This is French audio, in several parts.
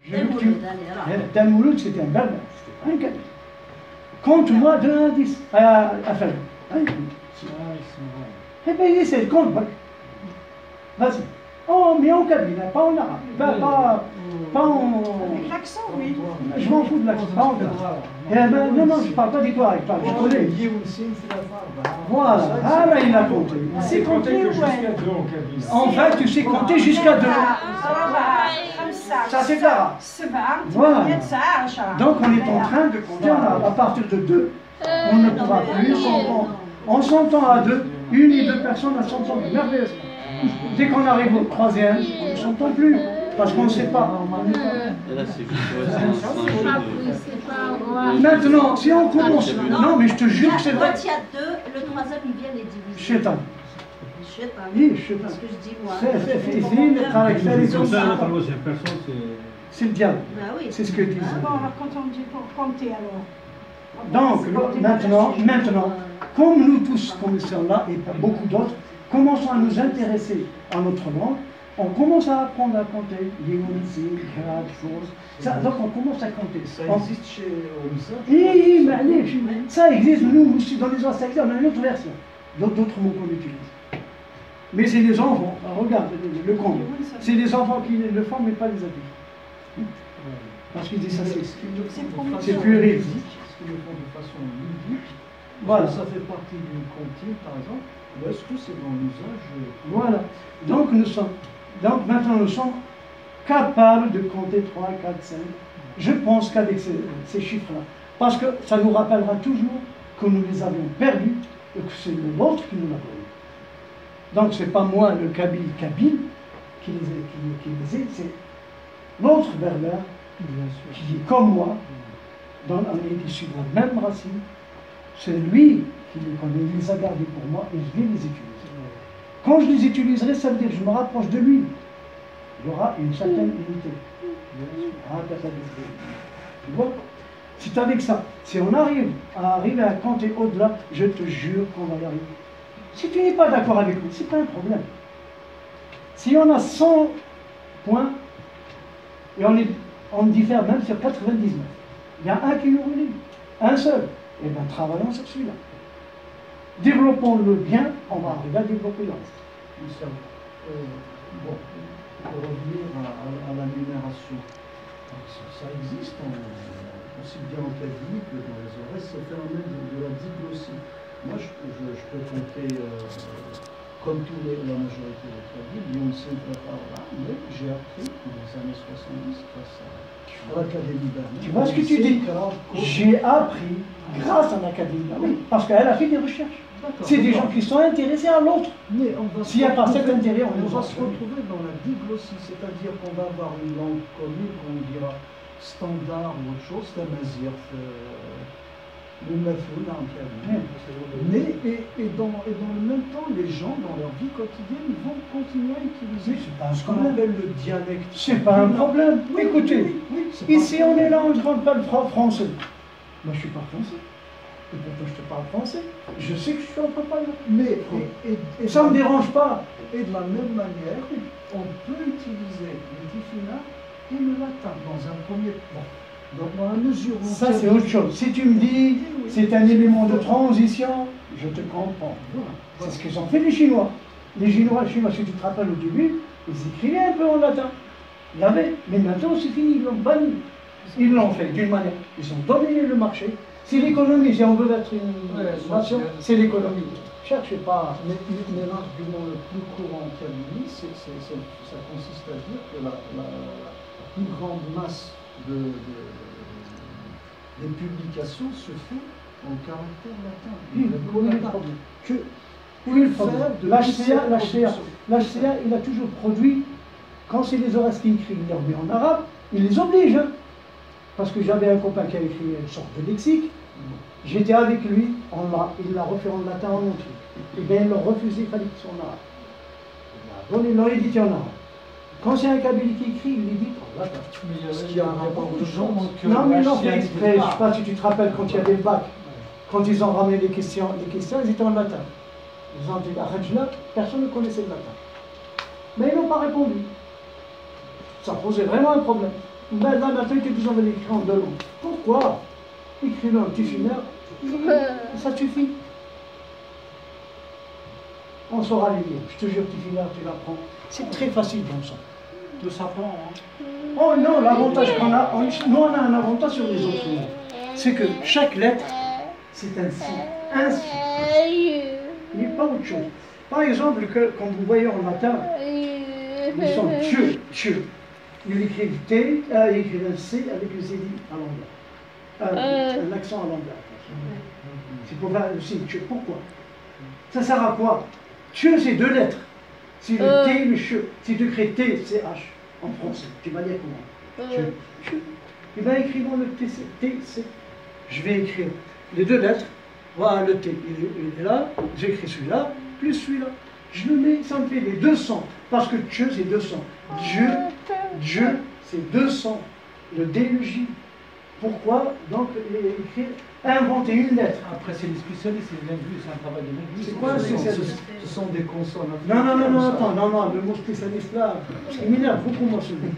Mouloud, c'était un berbère, c'était pas un kabyle. Compte-moi de 1 à 10. Enfin, eh bien, essaie de compte. Vas-y. Oh, mais en kabyle, pas en arabe. Pas en. Avec l'accent, oui. Je m'en fous de l'accent, pas en arabe. Non, je ne parle pas d'histoire, je connais. Voilà, là il a compté. C'est compté jusqu'à 2 en kabyle. En fait, tu sais compter jusqu'à 2. Ça c'est arabe. Voilà. Donc on est en train de compter en arabe. À partir de 2, on ne pourra plus s'entendre. On s'entend à 2, une et 2 personnes, elles s'entendent merveilleusement. Dès qu'on arrive au 3e, on ne s'entend plus. Parce qu'on ne sait pas. Maintenant, si on commence. Non, mais je te jure que c'est vrai. Quand il y a 2, le 3e, il vient les diviser. Chétan. Oui, c'est ce que je dis moi. C'est le diable. C'est ce que disent. Bon, alors quand on dit pour compter alors. Donc, maintenant, comme nous tous, comme nous sommes là, et beaucoup d'autres, commençons à nous intéresser à notre langue, on commence à apprendre à compter. Donc on commence à compter. Ça existe chez Omsa? Oui, ça existe, nous aussi, dans les autres secteurs, on a une autre version. D'autres mots qu'on utilise. Mais c'est les enfants, regarde le compte. C'est les enfants qui le font, mais pas les adultes. Parce qu'ils disent ça, c'est puéril. Est-ce qu'ils le font de façon ludique? Voilà. Ça fait partie d'une comptine, par exemple, ou est-ce que c'est dans l'usage? Voilà. Donc maintenant nous sommes capables de compter 3, 4, 5. Je pense qu'avec ces chiffres-là, parce que ça nous rappellera toujours que nous les avions perdus et que c'est l'autre qui nous l'a donné. Donc ce n'est pas moi, le kabyle qui les ai, c'est l'autre berbère qui est comme moi, on est issu de la même racine. C'est lui qui les connaît, il les a gardés pour moi et je vais les utiliser. Quand je les utiliserai, ça veut dire que je me rapproche de lui. Il y aura une certaine unité. Tu vois? C'est avec ça. Si on arrive à compter au-delà, je te jure qu'on va y arriver. Si tu n'es pas d'accord avec nous, ce n'est pas un problème. Si on a 100 points, et on diffère même sur 99, il y a un qui nous relie, un seul. Eh bien, travaillons sur celui-là. Développons-le bien, on va arriver à développer le reste. Bon, pour revenir à la numération, ça existe aussi bien en Kabylie que dans les oreilles, ce phénomène de la diglossie. Moi, je peux compter, comme la majorité des Kabyles, on ne sait pas là, mais j'ai appris dans les années 70 grâce à l'Académie d'Armée. Tu vois ce que tu dis? J'ai appris grâce à l'Académie d'Armée, parce qu'elle a fait des recherches. C'est des gens qui sont intéressés à l'autre. S'il n'y a pas cet intérêt, on va se retrouver dans la diglossie, c'est-à-dire qu'on va avoir une langue commune, qu'on dira standard ou autre chose, c'est un mazir, le mafoun en Kabylie. Mais dans le même temps, les gens, dans leur vie quotidienne, ils vont continuer à utiliser ce qu'on appelle le dialecte. C'est pas un problème. Écoutez, ici on est là, on ne parle pas le français. Moi je ne suis pas français. Et pourtant je te parle français. Je sais que je suis en train de parler. Mais ça ne me dérange pas. Et de la même manière, on peut utiliser le tifina et le latin dans un premier temps. Donc dans la mesure où... Ça c'est autre chose. Si tu me dis c'est un élément de transition, je te comprends. C'est ce qu'ils ont fait les Chinois. Les Chinois, si tu te rappelles au début, ils écrivaient un peu en latin. Il y avait, mais maintenant c'est fini, ils l'ont banni. Ils l'ont fait d'une manière. Ils ont dominé le marché. C'est l'économie, si on veut être une nation, c'est l'économie. Cherchez pas. Mais l'argument le plus courant en Kabylie, ça consiste à dire que la plus grande masse des publications se fait en caractère latin. L'HCA, il a toujours produit, quand c'est les Horaces qui écrivent, il les remet en arabe, il les oblige. Hein. Parce que j'avais un copain qui a écrit une sorte de lexique, j'étais avec lui, il l'a refait en latin en montré. Et bien ils l'ont refusé, il fallait qu'il soit en arabe. Ils l'ont édité en arabe. Quand c'est un Kabyle qui écrit, il l'édite en latin. Ce qui a un rapport de gens non, mais ils l'ont fait exprès. Je ne sais pas si tu te rappelles quand il y avait le bac, quand ils ont ramené les questions, ils étaient en latin. Ils ont dit, arrête là, personne ne connaissait le latin. Mais ils n'ont pas répondu. Ça posait vraiment un problème. Ben là, maintenant, que vous avez l'écrit en 2 langues. Pourquoi? Écrivez un dictionnaire, ça suffit. On saura les lire. Je te jure, tu finis là, tu l'apprends. C'est très facile comme ça. Tout s'apprend. Hein. Oh non, l'avantage qu'on a, nous on a un avantage sur les autres langues. C'est que chaque lettre, c'est un signe. Un signe. Il n'est pas autre chose. Par exemple, quand vous voyez en latin, ils sont Dieu. Ils écrivent T, ils écrivent un C avec le CD à l'envers. Un accent à l'envers. C'est pour faire le signe Dieu. Pourquoi? Ça sert à quoi? Dieu, c'est 2 lettres. C'est le T et le CH. C'est écrit T, C, H en français. Tu vas lire comment? Dieu. Et bien, écrivons le T, C. Je vais écrire les 2 lettres. Voilà, le T, il est là. J'écris celui-là, plus celui-là. Je le mets, ça me fait les 200. Parce que Dieu, c'est 200. Dieu, c'est 200. Le D et le J. Pourquoi? Donc, écrire, inventer une lettre. Après, c'est les spécialistes, c'est linguistes, c'est un travail de linguiste. C'est quoi un spécialiste? Ce sont des consonnes. Non, le mot spécialiste là, il m'énerve beaucoup moi celui.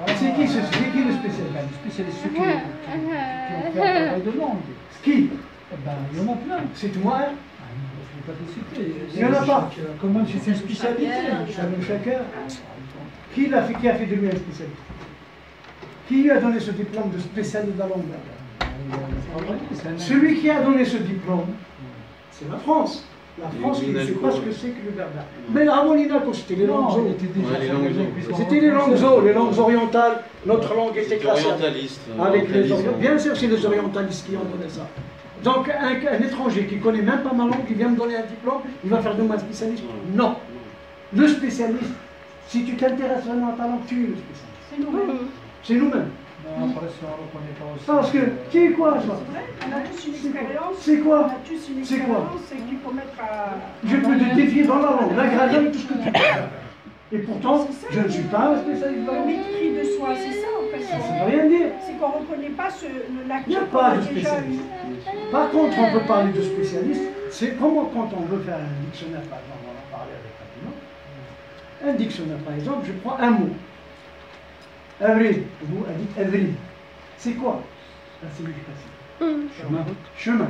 C'est qui le spécialiste? Le spécialiste, ceux qui ont fait un travail de langue. Qui? Il y en a plein. C'est moi? Je ne vais pas te citer. Il n'y en a pas. Quand même, c'est une spécialité. Samuel Chaker. Qui a fait de lui un spécialiste? Qui lui a donné ce diplôme de spécialiste de la langue? Celui qui a donné ce diplôme, c'est la France. La France qui ne sait pas ce que c'est que le berbère. Mais la Molinako, c'était les langues zo. C'était les langues zo, les langues orientales. Notre langue était classée. Avec les orientalistes. Bien sûr, c'est les orientalistes qui ont donné ça. Donc, un étranger qui ne connaît même pas ma langue, qui vient me donner un diplôme, il va faire de moi un spécialiste? Non. Le spécialiste, si tu t'intéresses vraiment à ta langue, tu es le spécialiste. C'est nous-mêmes. C'est nous-mêmes. Après, si on ne reconnaît pas aussi. Parce que, c'est quoi ça? On a tous une expérience. C'est quoi? On a tous une C'est quoi? expérience et qu'il faut mettre à. Je peux te défier dans la langue, la grammaire, tout ce que tu veux. Et pourtant, je ne suis pas un spécialiste de la Le langue. mépris de soi, c'est ça en fait. Ça ne veut rien dire. C'est qu'on ne reconnaît pas Il n'y l'acquis a qu'on pas a de déjà eu. spécialiste. Par contre, on peut parler de spécialiste. C'est comment quand on veut faire un dictionnaire, par exemple, on en parlait avec Fatima. Un dictionnaire, par exemple, je prends un mot. Avril, vous a dit avril. C'est quoi la signification? Chemin.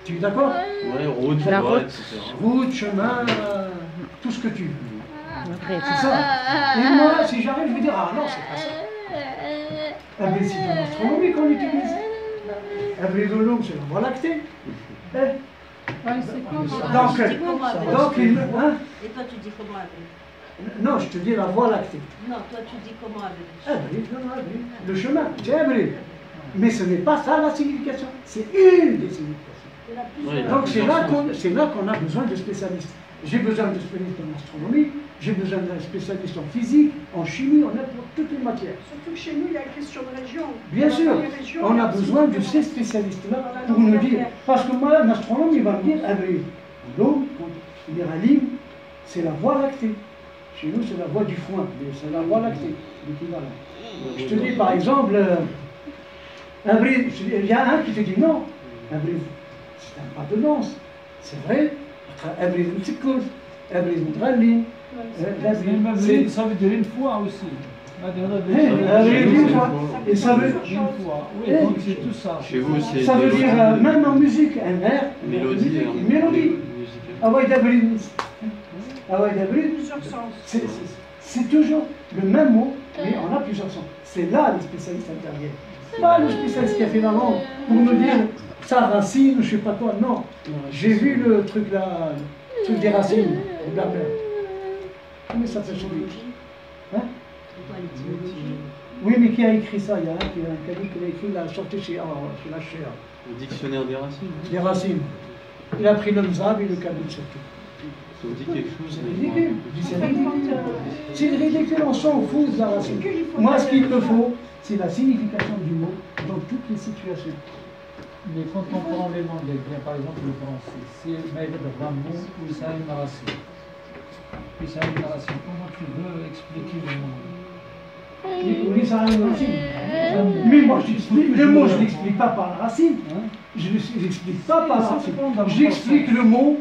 Tu es d'accord? Ouais, route, La route. etc. Route, chemin, tout ce que tu veux. C'est ça. Et moi, si j'arrive, je vais dire, ah non, c'est pas ça. Avril, c'est en astronomie qu'on utilise. Avril de l'homme, c'est la voie lactée. Eh? Donc, hein? Et toi, tu dis comment Avril? Non, je te dis la voie lactée. Non, toi, tu dis comment Avril? Avril, non, Avril. Le chemin, c'est Avril. Mais ce n'est pas ça la signification. C'est une des significations. Donc c'est là qu'on a besoin de spécialistes. J'ai besoin de spécialistes en astronomie, j'ai besoin d'un spécialiste en physique, en chimie, on a pour toutes les matières. Surtout que chez nous, il y a une question de région. Bien Dans sûr, les régions, on il y a besoin de ces spécialistes-là pour nous dire. Parce que moi, un astronome, il va me dire, Avril. L'eau, quand il dira Lim, c'est la voie lactée. Chez nous, c'est la voie du foin, mais c'est la voie lactée, l'équivalent. Je te dis par exemple, Avril, il y a un qui te dit non, Avril, c'est un pas de danse. C'est vrai, Avril, c'est cool, Avril, c'est Ça veut dire une fois aussi. Et ça veut Une fois, oui, donc c'est tout ça. Chez vous, c'est. ça veut dire, même en musique, un air, Mélodie. une mélodie. Ah ouais, d'Avril. Ah ouais, d'Avril. plusieurs sens. C'est toujours le même mot, mais on a plusieurs sens. C'est là les spécialistes interviennent. Pas le spécialiste qui a fait la langue pour nous dire ça racine, je sais pas quoi. Non, j'ai vu le truc là, le truc des racines, au berbère. Comment ça s'appelle? Hein? Oui, mais qui a écrit ça? Il y a un qui a dit qu'il a écrit, il a sorti chez la chair. Le dictionnaire des racines. Des racines. Il a pris le mzab et le kaboul surtout. Ça vous dit quelque chose? C'est ridicule. C'est ridicule, on s'en fout de la racine. Moi, ce qu'il me faut, c'est la signification du mot dans toutes les situations. Mais quand on prend les langues, par exemple le français, c'est Maïd Ramon ou ça a une racine. Puis ça a une racine. Comment tu veux expliquer le mot? Oui, ça a une racine. Mais moi, le mot, je ne l'explique pas par la racine. Je ne l'explique pas par la racine. J'explique le mot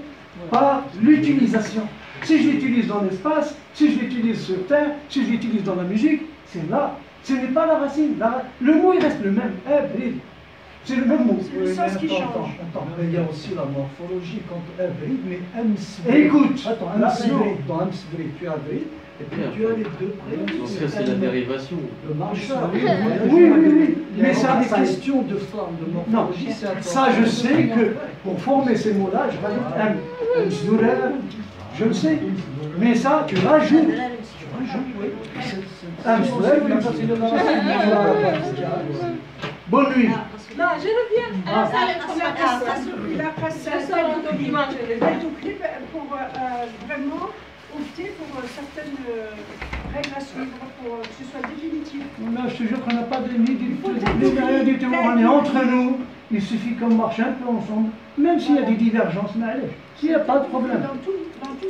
par l'utilisation. Si je l'utilise dans l'espace, si je l'utilise sur Terre, si je l'utilise dans la musique, c'est là Ce n'est pas la racine. Le mot, il reste le même. Abrid. C'est le même mot. C'est le sens qui change. Attends, mais il y a aussi la morphologie quand abrid, mais amsbrid. Écoute, Attends, là, amsbrid. Dans amsbrid, tu as abrid, et puis tu as les deux Dans ce cas, c'est la dérivation. Le marcheur. Oui. Mais ça, des ça questions de forme, de morphologie, c'est important. ça, je sais que pour former ces mots-là, je rajoute un zourer, je le sais. Mais ça, tu rajoutes. Un zourer, bonne nuit. Non, je reviens. Ah. La presse pour vraiment opter pour certaines règles à suivre pour que ce soit définitif. Là, je te jure qu'on n'a pas de ni rien du tout. On est entre nous. Il suffit qu'on marche un peu ensemble, même s'il y a des divergences, mais allez, s'il n'y a pas de problème. Dans tout,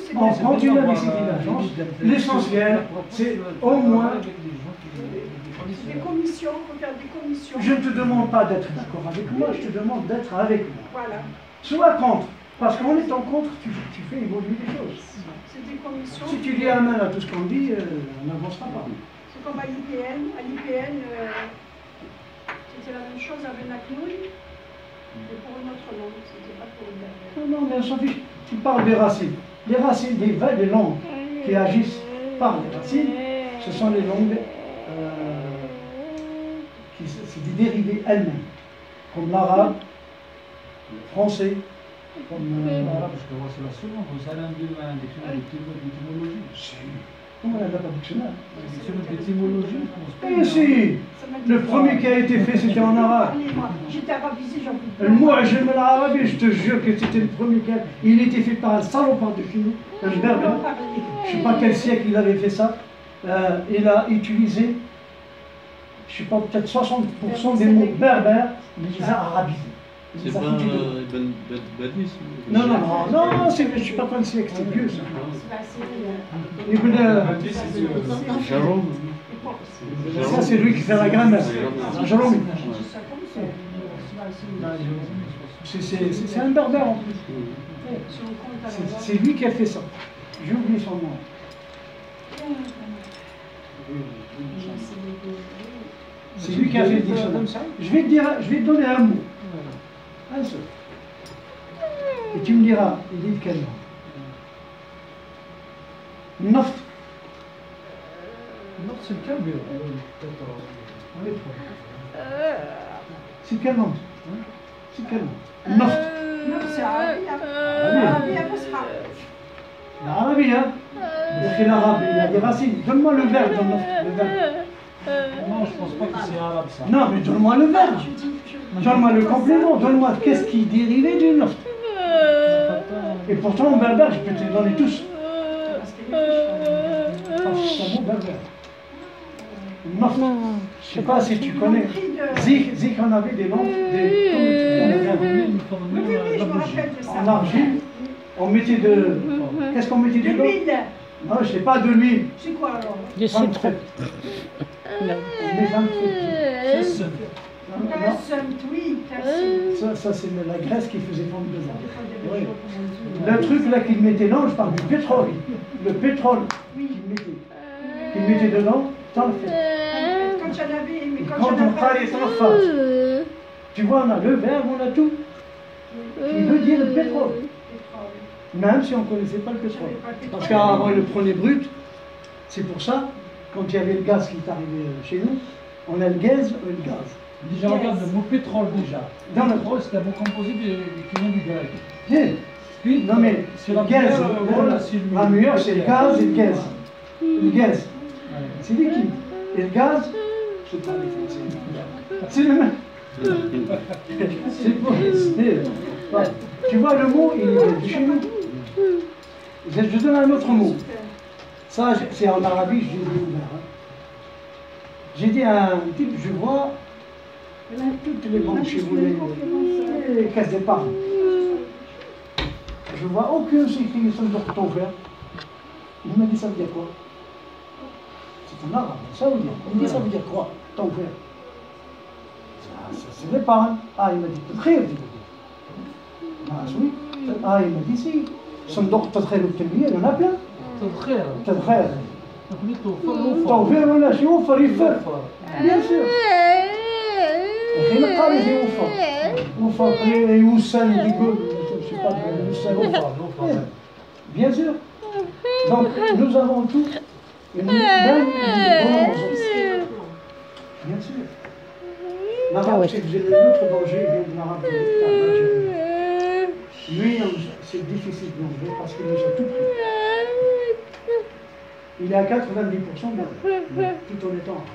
c'est On bien. continue avec ces divergences. L'essentiel, c'est au moins. Des commissions, il faut faire des commissions. Je ne te demande pas d'être d'accord avec moi, je te demande d'être avec moi. Voilà, Sois contre, parce qu'en étant contre, tu fais évoluer les choses. c'est des commissions. Si tu dis amen à tout ce qu'on dit, on n'avancera pas. C'est comme à l'IPN. À l'IPN, c'était la même chose avec Nacnoui, mais pour une autre langue, c'était pas pour une Non, mais on s'en fiche. Tu parles des racines. Les racines des langues qui agissent par les racines, ce sont les langues c'est des dérivés elles-mêmes, comme l'arabe, le français, comme L'arabe, parce que moi, c'est la seconde. Vous allez un dictionnaire d'étymologie. comment on a pas de dictionnaire? Dictionnaire d'étymologie, Eh si, le premier qui a été fait, c'était en arabe. J'étais arabisée, j'en peux Le mot Ajam al-Arabi, je te jure que c'était le premier qui a... Il était fait par un salopard de chez nous, un berbère. Je ne sais pas quel siècle il avait fait ça. Il a utilisé, je ne sais pas, peut-être 60% des mots berbères, mais il les a arabisés. Il C'est les a pas foutus dedans. Ibn Badis? Non, je ne sais pas quand siècle, c'est vieux ça. Ibn, Jérôme. ça c'est lui qui fait la grammaire. Jérôme. C'est un berbère en plus. C'est lui qui a fait ça. J'ai oublié son nom. C'est lui qui a fait le dictionnaire. Je vais te donner un mot. Un seul. Et tu me diras, il dit de quel nom? Noft. Non, c'est le cas, mais C'est quel nom? C'est quel nom? Noft. Non, c'est arabe. L'arabe, hein? L'arabe, il y a des racines. Donne-moi le verbe dans Noft. Le verbe. Non, je pense pas que c'est arabe ça. Non, mais donne-moi le verbe. Donne-moi le complément. Donne-moi qu'est-ce qui est dérivé du Noft. Et pourtant, en berbère, je peux te les donner tous. Parce que c'est un mot berbère. Noft. Je ne sais pas si tu connais. Zik, on avait des noms. Je me rappelle de ça. En argile, on mettait de. Qu'est-ce qu'on mettait De dedans? l'huile. Non, je sais pas de l'huile. C'est quoi alors? Du citron. On met 20 C'est Cassum, oui, cassum. Ça c'est la graisse qui faisait fondre dedans. Oui. Le truc là qu'il mettait dedans, je parle du pétrole. Le pétrole qu'il mettait dedans, t'en le fait. Quand j'en avais, mais Quand quand j'en on avais. travaille en face, tu vois, on a le verbe, on a tout. Qui veut dire le pétrole. Même si on ne connaissait pas le pétrole. Parce qu'avant, il le prenait brut. C'est pour ça, quand il y avait le gaz qui est arrivé chez nous, on a le gaz et le gaz. Déjà, regarde le mot pétrole déjà. Dans le- pétrole, c'est un mot composé qui vient du grec. Bien. Puis, Non mais c'est la gaz, meilleure, la meilleure c'est le gaz et le gaz. Le gaz, Ouais. c'est liquide. Et le gaz, je sais pas les Français. C'est le même. C'est bon. Ouais. Tu vois le mot, il est de chez nous. Je donne un autre mot. Ça, c'est en Arabie, je l'ai découvert. Hein. J'ai dit à un type, je vois toutes les banques chez vous, les caisses d'épargne. Je vois aucune sécurité de ton frère. Il m'a dit, ça veut dire quoi? C'est en arabe, ça veut dire. Il me dit, ça veut dire quoi, ton frère? Ça, c'est l'épargne. Ah, il m'a dit, très bien. Ah, oui. Ah, il m'a dit, si. Son docteur très il y en a plein. Ton frère. Ton frère. تقني توفر توفير ولا شي يوفر يفر بيان سور حين قال يوفر يوفر يوصل يقول يوصل bien sûr donc nous avons tout et nous même bien sûr l'arabe c'est l'autre danger vient de l'arabe lui c'est difficile d'enlever parce qu'il nous a tout pris. Il est à 90% même, tout en étant arabe.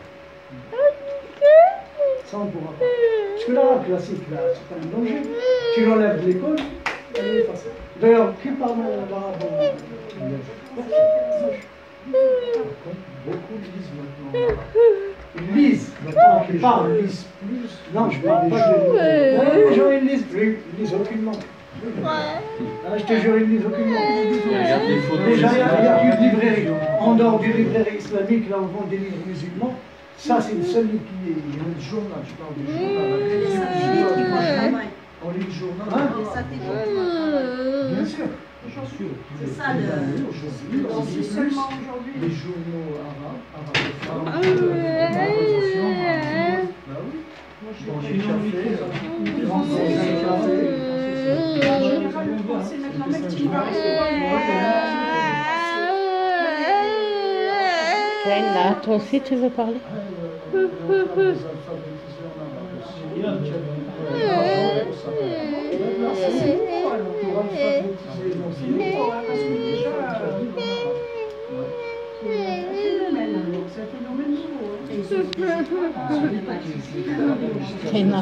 Ça, on ne pourra pas. Parce que l'arabe classique, là, c'est un danger. Tu l'enlèves de l'école, elle est facile. D'ailleurs, qui parle l'arabe Beaucoup lisent maintenant. Ils lisent. Les gens lisent plus. Non, je ne parle pas de... Les gens, ils lisent plus. Ils lisent aucunement. Ah, je te jure, ils lisent aucunement. Regarde les photos. Déjà, il n'y a plus de librairie. En dehors du librairie islamique, là, on vend des livres musulmans. Ça, c'est le seul qui est... Il y a le journal, je parle du journal. On lit le journal. Bien sûr. C'est ça le. Aujourd'hui, on C'est lit seulement plus aujourd'hui. les journaux arabes, bah oui. Dans les cafés, En général, le français maintenant, même si tu vas Là, toi aussi, tu veux parler? C'est un phénomène nouveau. Kena.